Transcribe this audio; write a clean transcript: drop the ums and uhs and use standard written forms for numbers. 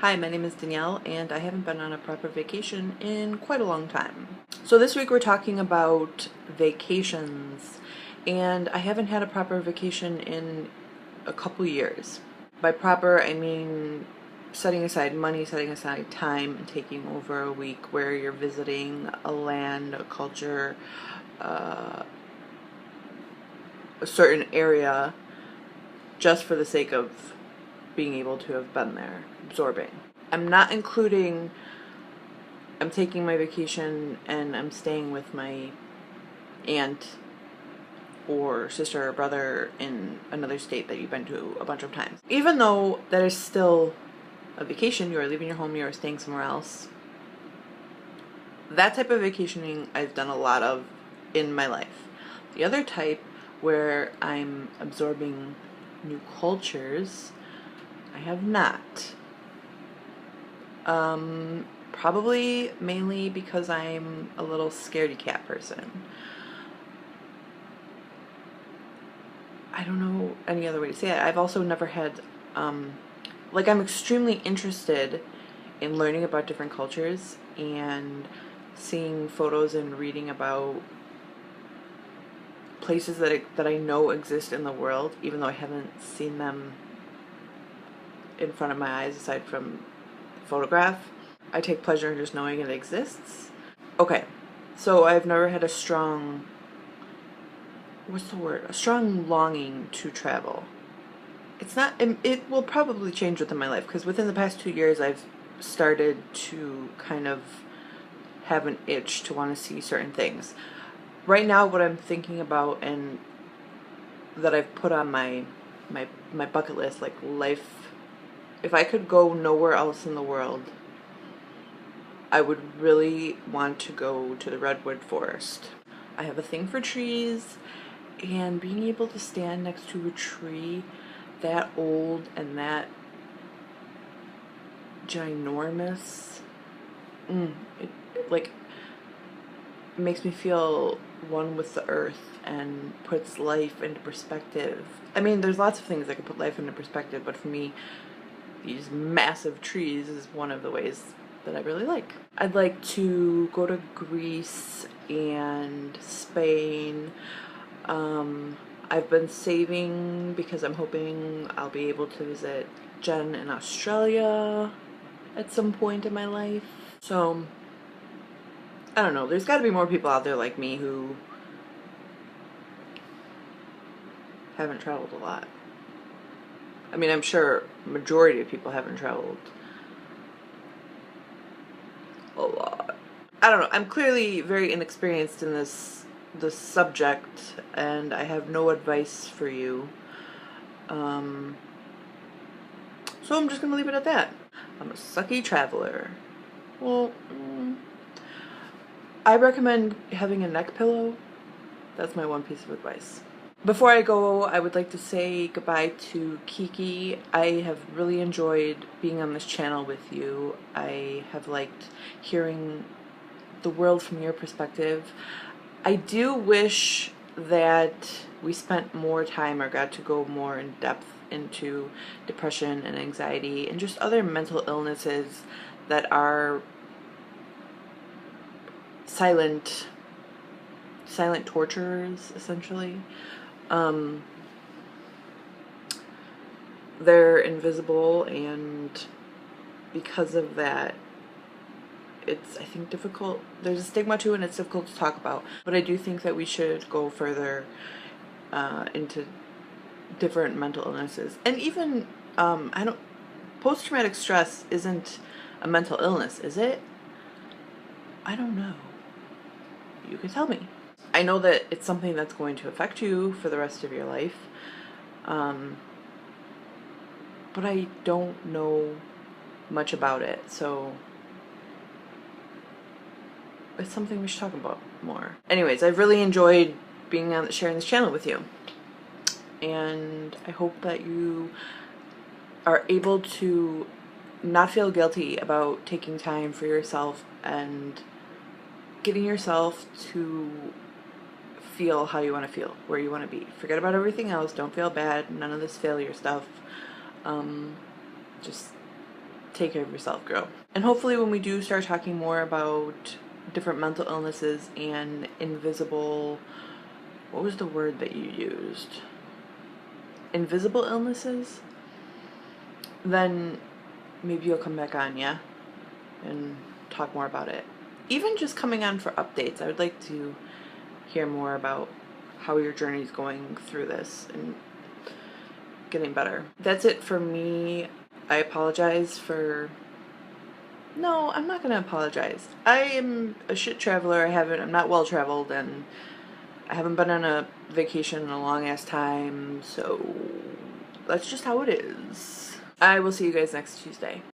Hi, my name is Danielle, and I haven't been on a proper vacation in quite a long time. So this week we're talking about vacations, and I haven't had a proper vacation in a couple years. By proper, I mean setting aside money, setting aside time, and taking over a week where you're visiting a land, a culture, a certain area, just for the sake of being able to have been there, absorbing. I'm not including, I'm taking my vacation and I'm staying with my aunt or sister or brother in another state that you've been to a bunch of times. Even though that is still a vacation, you are leaving your home, you are staying somewhere else. That type of vacationing I've done a lot of in my life. The other type, where I'm absorbing new cultures, I have not. Probably mainly because I'm a little scaredy cat person. I don't know any other way to say it. I've also never had, I'm extremely interested in learning about different cultures and seeing photos and reading about places that I know exist in the world, even though I haven't seen them in front of my eyes aside from photograph. I take pleasure in just knowing it exists. Okay, so I've never had a strong, what's the word? A strong longing to travel. It's not, it will probably change within my life, because within the past 2 years I've started to kind of have an itch to want to see certain things. Right now, what I'm thinking about and that I've put on my bucket list, like life, if I could go nowhere else in the world, I would really want to go to the redwood forest. I have a thing for trees, and being able to stand next to a tree that old and that ginormous, it like makes me feel one with the earth and puts life into perspective. I mean, there's lots of things that can put life into perspective, but for me, these massive trees is one of the ways that I really like. I'd like to go to Greece and Spain. I've been saving because I'm hoping I'll be able to visit Jen in Australia at some point in my life. So, I don't know, there's got to be more people out there like me who haven't traveled a lot. I mean, I'm sure majority of people haven't traveled a lot. I don't know, I'm clearly very inexperienced in this subject, and I have no advice for you. So I'm just gonna leave it at that. I'm a sucky traveler. Well, I recommend having a neck pillow. That's my one piece of advice. Before I go, I would like to say goodbye to Kiki. I have really enjoyed being on this channel with you. I have liked hearing the world from your perspective. I do wish that we spent more time or got to go more in depth into depression and anxiety and just other mental illnesses that are silent torturers, essentially. They're invisible, and because of that, it's, I think, difficult. There's a stigma to it, and it's difficult to talk about. But I do think that we should go further into different mental illnesses. And even, post-traumatic stress isn't a mental illness, is it? I don't know. You could tell me. I know that it's something that's going to affect you for the rest of your life. But I don't know much about it, so it's something we should talk about more. Anyways, I've really enjoyed being on sharing this channel with you, and I hope that you are able to not feel guilty about taking time for yourself and getting yourself to feel how you want to feel, where you want to be. Forget about everything else. Don't feel bad. None of this failure stuff. Just take care of yourself, girl. And hopefully when we do start talking more about different mental illnesses and invisible, what was the word that you used? Invisible illnesses? Then maybe you'll come back on, yeah? And talk more about it. Even just coming on for updates. I would like to hear more about how your journey is going through this and getting better. That's it for me. I apologize for... No, I'm not gonna apologize. I am a shit traveler. I'm not well traveled, and I haven't been on a vacation in a long ass time, so that's just how it is. I will see you guys next Tuesday.